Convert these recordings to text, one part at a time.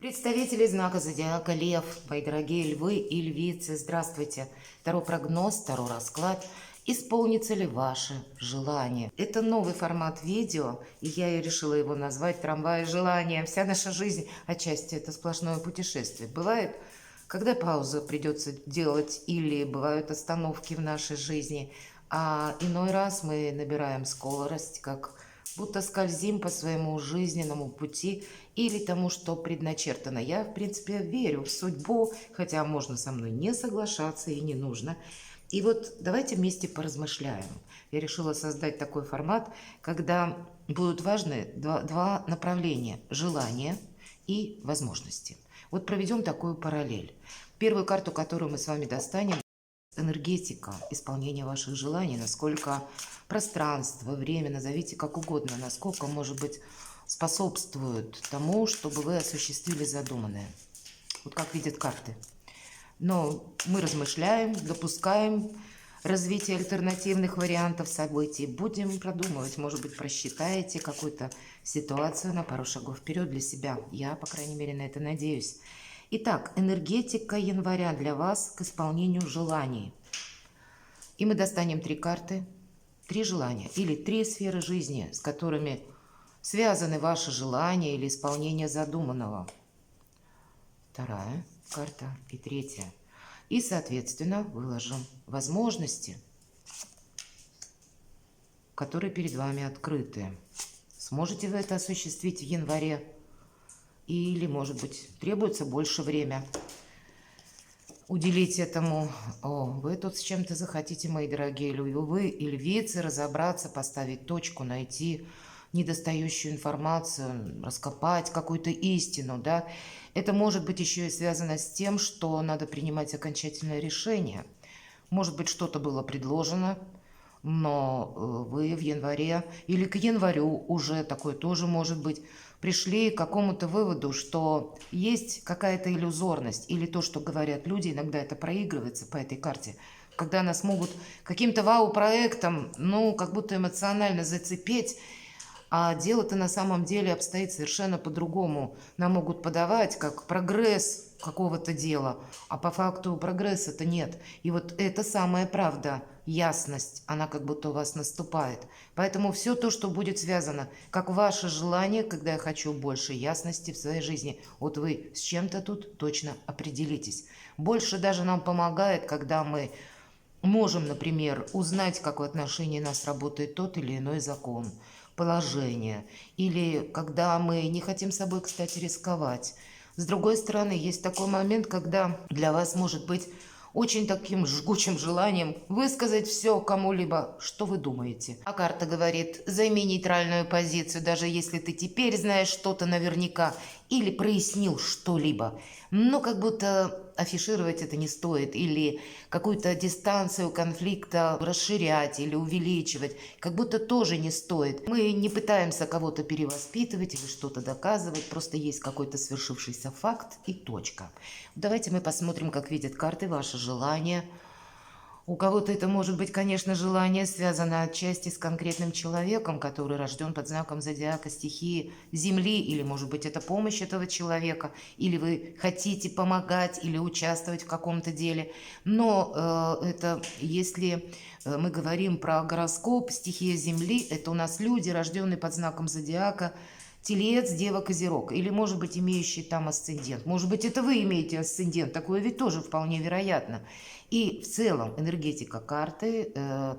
Представители знака зодиака Лев, мои дорогие львы и львицы, здравствуйте. Таро прогноз, таро расклад. Исполнится ли ваше желание? Это новый формат видео, и я решила его назвать «Трамвай желания». Вся наша жизнь отчасти это сплошное путешествие. Бывает, когда паузу придется делать, или бывают остановки в нашей жизни, а иной раз мы набираем скорость, как будто скользим по своему жизненному пути или тому, что предначертано. Я, в принципе, верю в судьбу, хотя можно со мной не соглашаться и не нужно. И вот давайте вместе поразмышляем. Я решила создать такой формат, когда будут важны два направления: желания и возможности. Вот проведем такую параллель. Первую карту, которую мы с вами достанем, энергетика исполнения ваших желаний, насколько пространство, время, назовите как угодно, насколько, может быть, способствует тому, чтобы вы осуществили задуманное. Вот как видят карты. Но мы размышляем, допускаем развитие альтернативных вариантов событий. Будем продумывать, может быть, просчитаете какую-то ситуацию на пару шагов вперед для себя. Я, по крайней мере, на это надеюсь. Итак, энергетика января для вас к исполнению желаний. И мы достанем 3 карты, 3 желания или 3 сферы жизни, с которыми связаны ваши желания или исполнение задуманного. Вторая карта и третья. И, соответственно, выложим возможности, которые перед вами открыты. Сможете вы это осуществить в январе? Или, может быть, требуется больше время уделить этому? Вы тут с чем-то захотите, мои дорогие львы и львицы, разобраться, поставить точку, найти недостающую информацию, раскопать какую-то истину, да? Это может быть еще и связано с тем, что надо принимать окончательное решение. Может быть, что-то было предложено, но вы в январе или к январю уже, такое тоже может быть, пришли к какому-то выводу, что есть какая-то иллюзорность, или то, что говорят люди, иногда это проигрывается по этой карте, когда нас могут каким-то вау-проектом, как будто эмоционально зацепить, а дело-то на самом деле обстоит совершенно по-другому. Нам могут подавать как прогресс какого-то дела, а по факту прогресса-то нет. И вот это самая правда, ясность, она как будто у вас наступает. Поэтому все то, что будет связано, как ваше желание, когда я хочу больше ясности в своей жизни, вот вы с чем-то тут точно определитесь. Больше даже нам помогает, когда мы можем, например, узнать, как в отношении нас работает тот или иной закон, положение, или когда мы не хотим собой, кстати, рисковать. С другой стороны, есть такой момент, когда для вас может быть очень таким жгучим желанием высказать все кому-либо, что вы думаете. А карта говорит: займи нейтральную позицию, даже если ты теперь знаешь что-то наверняка или прояснил что-либо. Но как будто афишировать это не стоит, или какую-то дистанцию конфликта расширять или увеличивать, как будто тоже не стоит. Мы не пытаемся кого-то перевоспитывать или что-то доказывать, просто есть какой-то свершившийся факт и точка. Давайте мы посмотрим, как видят карты, ваши желания. У кого-то это может быть, конечно, желание связано отчасти с конкретным человеком, который рожден под знаком зодиака стихии Земли, или, может быть, это помощь этого человека, или вы хотите помогать или участвовать в каком-то деле. Но это, если мы говорим про гороскоп, стихия Земли, это у нас люди, рожденные под знаком зодиака Телец, Дева, Козерог, или, может быть, имеющий там асцендент. Может быть, это вы имеете асцендент, такое ведь тоже вполне вероятно. И в целом энергетика карты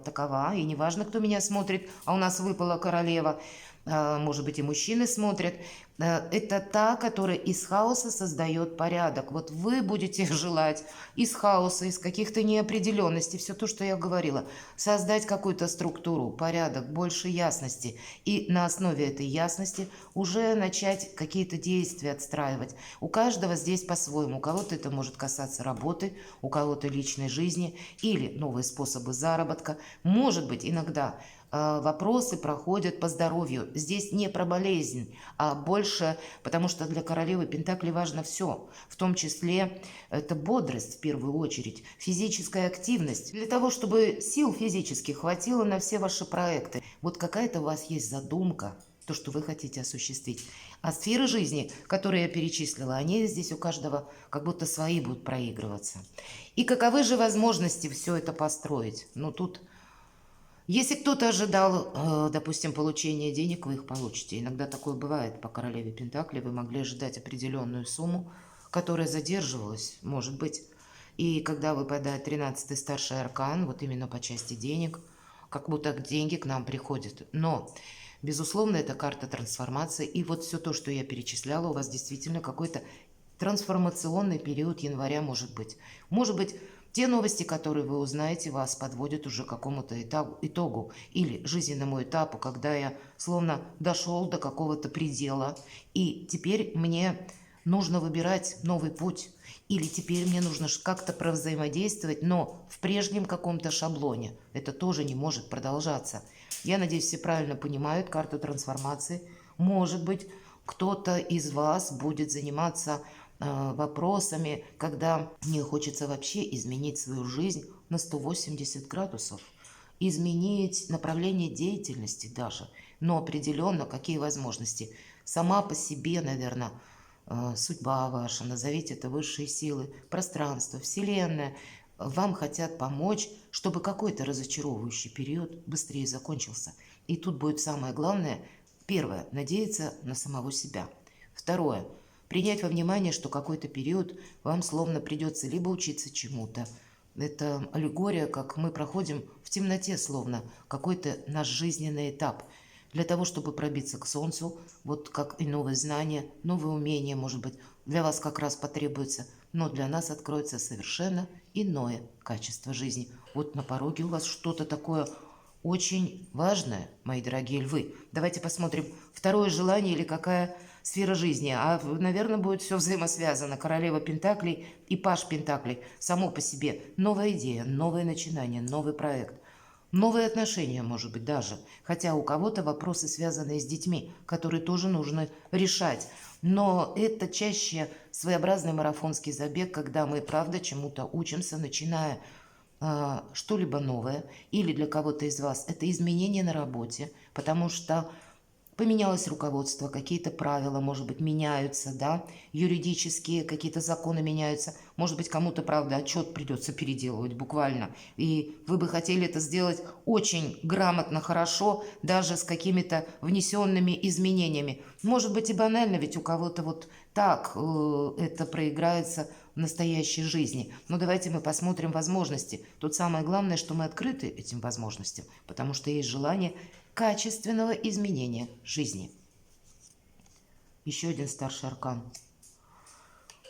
такова, и неважно, кто меня смотрит, а у нас выпала королева, может быть, и мужчины смотрят, это та, которая из хаоса создает порядок. Вот вы будете желать из хаоса, из каких-то неопределенностей, все то, что я говорила, создать какую-то структуру, порядок, больше ясности. И на основе этой ясности уже начать какие-то действия отстраивать. У каждого здесь по-своему. У кого-то это может касаться работы, у кого-то личной жизни или новые способы заработка. Может быть, иногда вопросы проходят по здоровью. Здесь не про болезнь, а больше, потому что для королевы Пентаклей важно все. В том числе это бодрость в первую очередь, физическая активность. Для того, чтобы сил физических хватило на все ваши проекты. Вот какая-то у вас есть задумка, то, что вы хотите осуществить. А сферы жизни, которые я перечислила, они здесь у каждого как будто свои будут проигрываться. И каковы же возможности все это построить? Ну, тут, если кто-то ожидал, допустим, получения денег, вы их получите. Иногда такое бывает по королеве Пентаклей. Вы могли ожидать определенную сумму, которая задерживалась, может быть. И когда выпадает 13-й старший аркан, вот именно по части денег, как будто деньги к нам приходят. Но, безусловно, это карта трансформации. И вот все то, что я перечисляла, у вас действительно какой-то трансформационный период января может быть. Может быть, те новости, которые вы узнаете, вас подводят уже к какому-то итогу или жизненному этапу, когда я словно дошел до какого-то предела, и теперь мне нужно выбирать новый путь, или теперь мне нужно как-то провзаимодействовать, но в прежнем каком-то шаблоне. Это тоже не может продолжаться. Я надеюсь, все правильно понимают карту трансформации. Может быть, кто-то из вас будет заниматься вопросами, когда мне хочется вообще изменить свою жизнь на 180 градусов, изменить направление деятельности даже, но определенно какие возможности. Сама по себе, наверное, судьба ваша, назовите это высшие силы, пространство, вселенная, вам хотят помочь, чтобы какой-то разочаровывающий период быстрее закончился. И тут будет самое главное, первое, надеяться на самого себя. Второе, принять во внимание, что какой-то период вам словно придется либо учиться чему-то. Это аллегория, как мы проходим в темноте словно какой-то наш жизненный этап. Для того, чтобы пробиться к солнцу, вот как и новые знания, новые умения, может быть, для вас как раз потребуется, но для нас откроется совершенно иное качество жизни. Вот на пороге у вас что-то такое очень важное, мои дорогие львы. Давайте посмотрим, второе желание или какая сфера жизни. А, наверное, будет все взаимосвязано. Королева Пентаклей и Паж Пентаклей. Само по себе новая идея, новое начинание, новый проект. Новые отношения, может быть, даже. Хотя у кого-то вопросы, связанные с детьми, которые тоже нужно решать. Но это чаще своеобразный марафонский забег, когда мы, правда, чему-то учимся, начиная что-либо новое. Или для кого-то из вас это изменение на работе, потому что поменялось руководство, какие-то правила, может быть, меняются, да, юридические какие-то законы меняются, может быть, кому-то, правда, отчет придется переделывать буквально, и вы бы хотели это сделать очень грамотно, хорошо, даже с какими-то внесенными изменениями. Может быть, и банально, ведь у кого-то вот так это проиграется в настоящей жизни. Но давайте мы посмотрим возможности. Тут самое главное, что мы открыты этим возможностям, потому что есть желание качественного изменения жизни. Еще один старший аркан.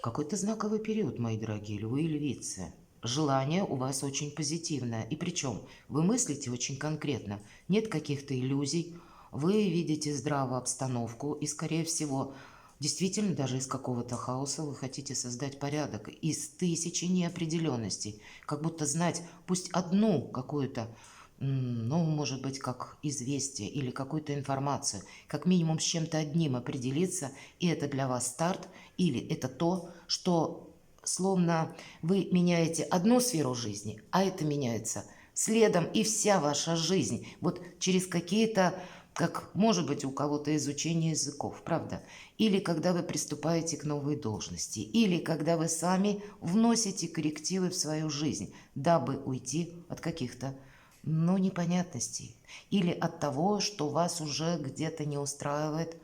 Какой-то знаковый период, мои дорогие львы и львицы. Желание у вас очень позитивное. И причем вы мыслите очень конкретно. Нет каких-то иллюзий. Вы видите здравую обстановку. И, скорее всего, действительно, даже из какого-то хаоса вы хотите создать порядок. Из тысячи неопределенностей. Как будто знать пусть одну какую-то, ну, может быть, как известие или какую-то информацию, как минимум с чем-то одним определиться, и это для вас старт, или это то, что словно вы меняете одну сферу жизни, а это меняется следом и вся ваша жизнь, вот через какие-то, как может быть у кого-то изучение языков, правда? Или когда вы приступаете к новой должности, или когда вы сами вносите коррективы в свою жизнь, дабы уйти от каких-то непонятностей. Или от того, что вас уже где-то не устраивает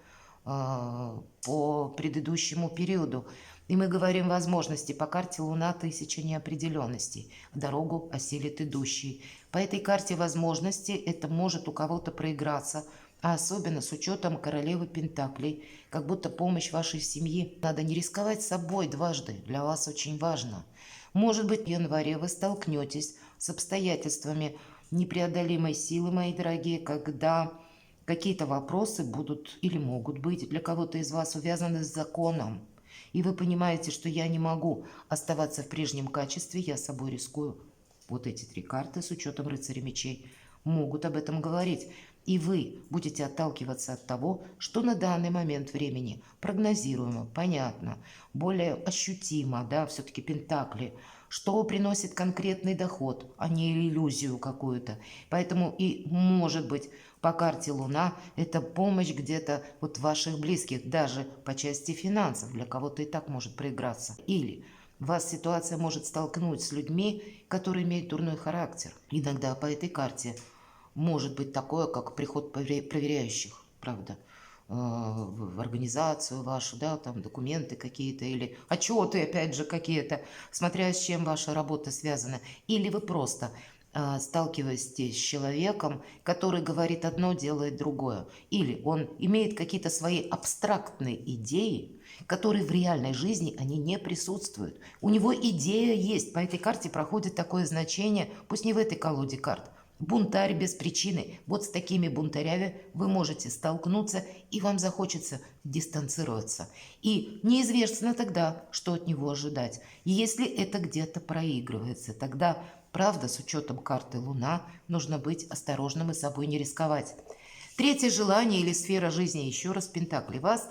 по предыдущему периоду. И мы говорим возможности. По карте Луна 1000 неопределенностей. Дорогу осилит идущий. По этой карте возможности это может у кого-то проиграться. А особенно с учетом королевы Пентаклей. Как будто помощь вашей семьи. Надо не рисковать собой дважды. Для вас очень важно. Может быть, в январе вы столкнетесь с обстоятельствами непреодолимой силы, мои дорогие, когда какие-то вопросы будут или могут быть для кого-то из вас увязаны с законом. И вы понимаете, что я не могу оставаться в прежнем качестве, я собой рискую. Вот эти 3 карты с учетом рыцаря мечей могут об этом говорить. И вы будете отталкиваться от того, что на данный момент времени прогнозируемо, понятно, более ощутимо, да, все-таки пентакли, что приносит конкретный доход, а не иллюзию какую-то. Поэтому и может быть по карте Луна это помощь где-то вот ваших близких, даже по части финансов, для кого-то и так может проиграться. Или вас ситуация может столкнуть с людьми, которые имеют дурной характер. Иногда по этой карте может быть такое, как приход проверяющих, правда, в организацию вашу, да, там документы какие-то или отчеты, опять же, какие-то, смотря с чем ваша работа связана. Или вы просто сталкиваетесь с человеком, который говорит одно, делает другое. Или он имеет какие-то свои абстрактные идеи, которые в реальной жизни они не присутствуют. У него идея есть. По этой карте проходит такое значение, пусть не в этой колоде карт. Бунтарь без причины. Вот с такими бунтарями вы можете столкнуться, и вам захочется дистанцироваться. И неизвестно тогда, что от него ожидать. И если это где-то проигрывается, тогда, правда, с учетом карты Луна, нужно быть осторожным и собой не рисковать. Третье желание или сфера жизни, еще раз пентакли вас.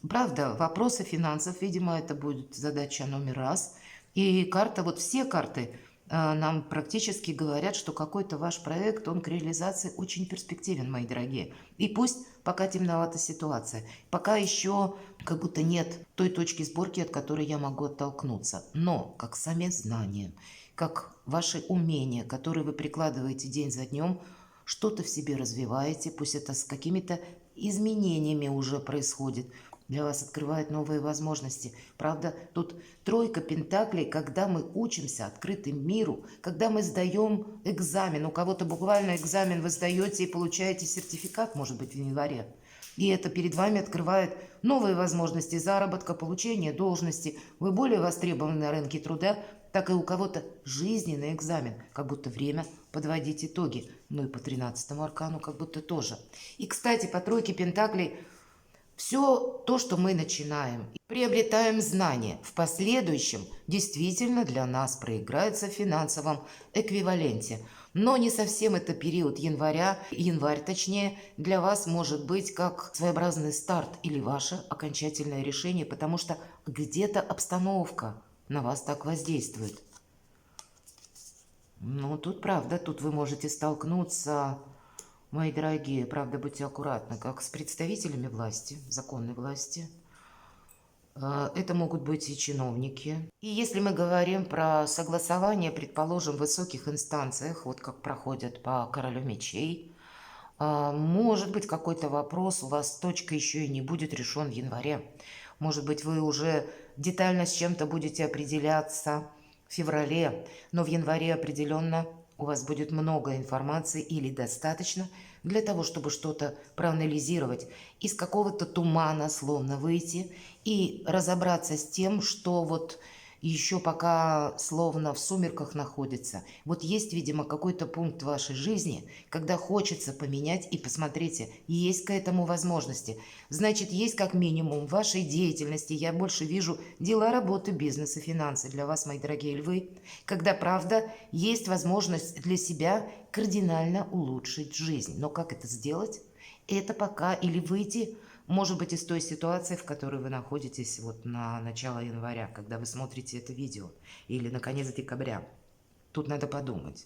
Правда, вопросы финансов, видимо, это будет задача номер раз. И карта, вот все карты нам практически говорят, что какой-то ваш проект, он к реализации очень перспективен, мои дорогие. И пусть пока темновата ситуация, пока еще как будто нет той точки сборки, от которой я могу оттолкнуться. Но как сами знания, как ваши умения, которые вы прикладываете день за днем, что-то в себе развиваете, пусть это с какими-то изменениями уже происходит, для вас открывает новые возможности. Правда, тут тройка пентаклей, когда мы учимся открытым миру, когда мы сдаем экзамен. У кого-то буквально экзамен вы сдаете и получаете сертификат, может быть, в январе. И это перед вами открывает новые возможности заработка, получения должности. Вы более востребованы на рынке труда, так и у кого-то жизненный экзамен, как будто время подводить итоги. Ну и по 13-му аркану как будто тоже. И, кстати, по тройке пентаклей все то, что мы начинаем, приобретаем знания, в последующем действительно для нас проиграется в финансовом эквиваленте. Но не совсем это период январь точнее, для вас может быть как своеобразный старт или ваше окончательное решение, потому что где-то обстановка на вас так воздействует. Ну, тут правда, тут вы можете столкнуться, мои дорогие, правда, будьте аккуратны, как с представителями власти, законной власти. Это могут быть и чиновники. И если мы говорим про согласование, предположим, в высоких инстанциях, вот как проходят по королю мечей, может быть, какой-то вопрос у вас точка еще и не будет решен в январе. Может быть, вы уже детально с чем-то будете определяться в феврале, но в январе определенно у вас будет много информации или достаточно для того, чтобы что-то проанализировать, из какого-то тумана словно выйти и разобраться с тем, что вот еще пока словно в сумерках находится. Вот есть, видимо, какой-то пункт в вашей жизни, когда хочется поменять, и посмотрите, есть к этому возможности. Значит, есть как минимум в вашей деятельности, я больше вижу дела, работы, бизнес и финансы для вас, мои дорогие львы, когда, правда, есть возможность для себя кардинально улучшить жизнь. Но как это сделать? Это пока или выйти, может быть, из той ситуации, в которой вы находитесь вот на начало января, когда вы смотрите это видео, или на конец декабря. Тут надо подумать.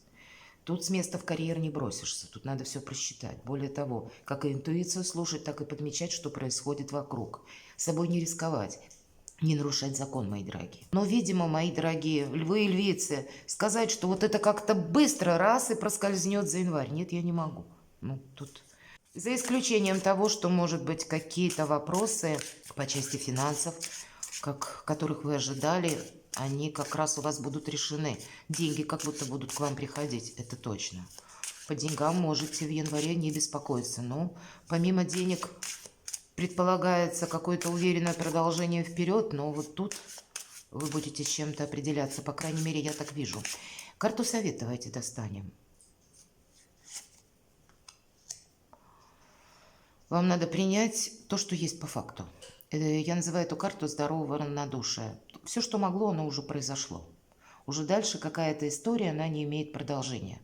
Тут с места в карьер не бросишься, тут надо все просчитать. Более того, как и интуицию слушать, так и подмечать, что происходит вокруг. С собой не рисковать, не нарушать закон, мои дорогие. Но, видимо, мои дорогие львы и львицы, сказать, что вот это как-то быстро раз и проскользнет за январь, нет, я не могу. Ну, тут... За исключением того, что, может быть, какие-то вопросы по части финансов, которых вы ожидали, они как раз у вас будут решены. Деньги как будто будут к вам приходить, это точно. По деньгам можете в январе не беспокоиться. Но помимо денег предполагается какое-то уверенное продолжение вперед, но вот тут вы будете с чем-то определяться. По крайней мере, я так вижу. Карту совета давайте достанем. Вам надо принять то, что есть по факту. Я называю эту карту здорового равнодушия. Все, что могло, оно уже произошло. Уже дальше какая-то история, она не имеет продолжения.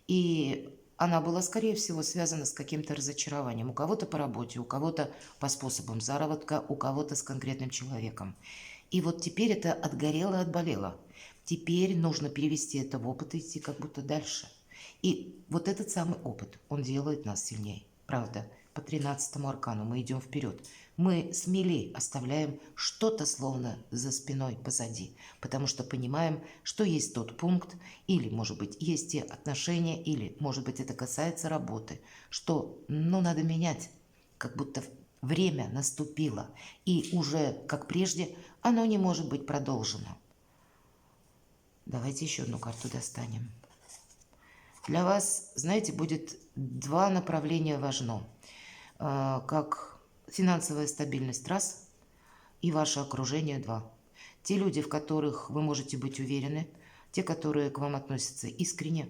И она была, скорее всего, связана с каким-то разочарованием. У кого-то по работе, у кого-то по способам заработка, у кого-то с конкретным человеком. И вот теперь это отгорело, отболело. Теперь нужно перевести это в опыт и идти как будто дальше. И вот этот самый опыт, он делает нас сильнее. Правда, по 13-му аркану мы идем вперед. Мы смелее оставляем что-то словно за спиной позади, потому что понимаем, что есть тот пункт, или, может быть, есть те отношения, или, может быть, это касается работы, что, надо менять, как будто время наступило, и уже, как прежде, оно не может быть продолжено. Давайте еще одну карту достанем. Для вас, знаете, будет два направления важно. Как финансовая стабильность раз и ваше окружение два. Те люди, в которых вы можете быть уверены, те, которые к вам относятся искренне,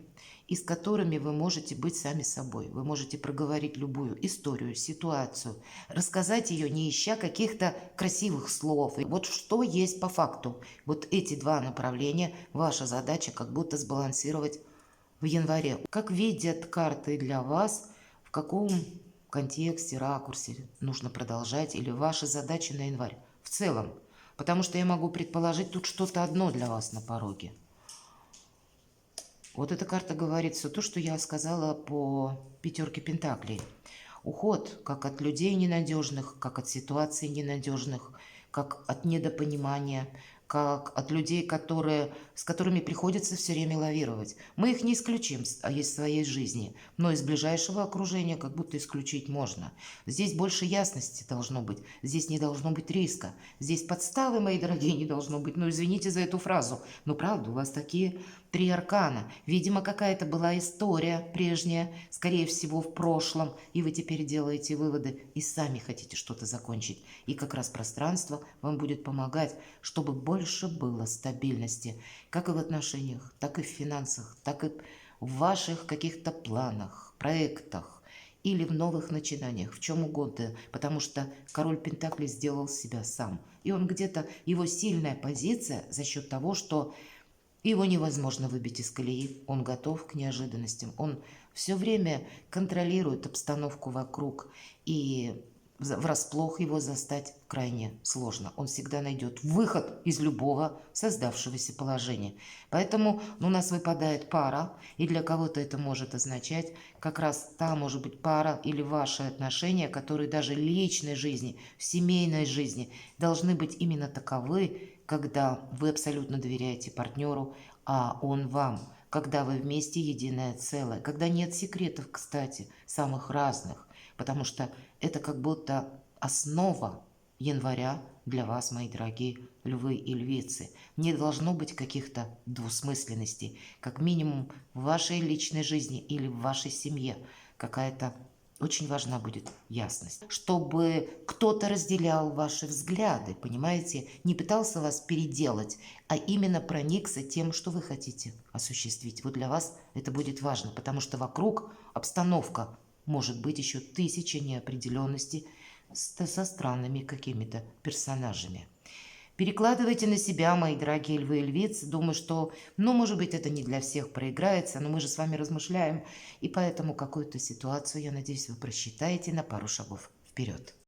и с которыми вы можете быть сами собой. Вы можете проговорить любую историю, ситуацию, рассказать ее, не ища каких-то красивых слов. И вот что есть по факту. Вот эти два направления, ваша задача как будто сбалансировать в январе. Как видят карты для вас, в каком контексте, ракурсе нужно продолжать, или ваши задачи на январь в целом. Потому что я могу предположить, тут что-то одно для вас на пороге. Вот эта карта говорит все то, что я сказала по пятерке пентаклей. Уход как от людей ненадежных, как от ситуаций ненадежных, как от недопонимания, как от людей, с которыми приходится все время лавировать. Мы их не исключим из своей жизни, но из ближайшего окружения как будто исключить можно. Здесь больше ясности должно быть, здесь не должно быть риска, здесь подставы, мои дорогие, не должно быть. Извините за эту фразу, но правда, у вас такие 3 аркана. Видимо, какая-то была история прежняя, скорее всего, в прошлом, и вы теперь делаете выводы и сами хотите что-то закончить. И как раз пространство вам будет помогать, чтобы больше было стабильности, как и в отношениях, так и в финансах, так и в ваших каких-то планах, проектах или в новых начинаниях, в чем угодно, потому что король Пентаклей сделал себя сам. И он где-то, его сильная позиция за счет того, что его невозможно выбить из колеи, он готов к неожиданностям, он все время контролирует обстановку вокруг, и врасплох его застать крайне сложно. Он всегда найдет выход из любого создавшегося положения. Поэтому у нас выпадает пара, и для кого-то это может означать как раз та, может быть, пара или ваши отношения, которые даже в личной жизни, в семейной жизни должны быть именно таковы, когда вы абсолютно доверяете партнеру, а он вам, когда вы вместе единое целое, когда нет секретов, кстати, самых разных, потому что это как будто основа января для вас, мои дорогие львы и львицы. Не должно быть каких-то двусмысленностей, как минимум в вашей личной жизни или в вашей семье какая-то очень важна будет ясность, чтобы кто-то разделял ваши взгляды, понимаете, не пытался вас переделать, а именно проникся тем, что вы хотите осуществить. Вот для вас это будет важно, потому что вокруг обстановка, может быть еще тысяча неопределенностей со странными какими-то персонажами. Перекладывайте на себя, мои дорогие львы и львицы. Думаю, что, может быть, это не для всех проиграется, но мы же с вами размышляем. И поэтому какую-то ситуацию, я надеюсь, вы просчитаете на пару шагов вперед.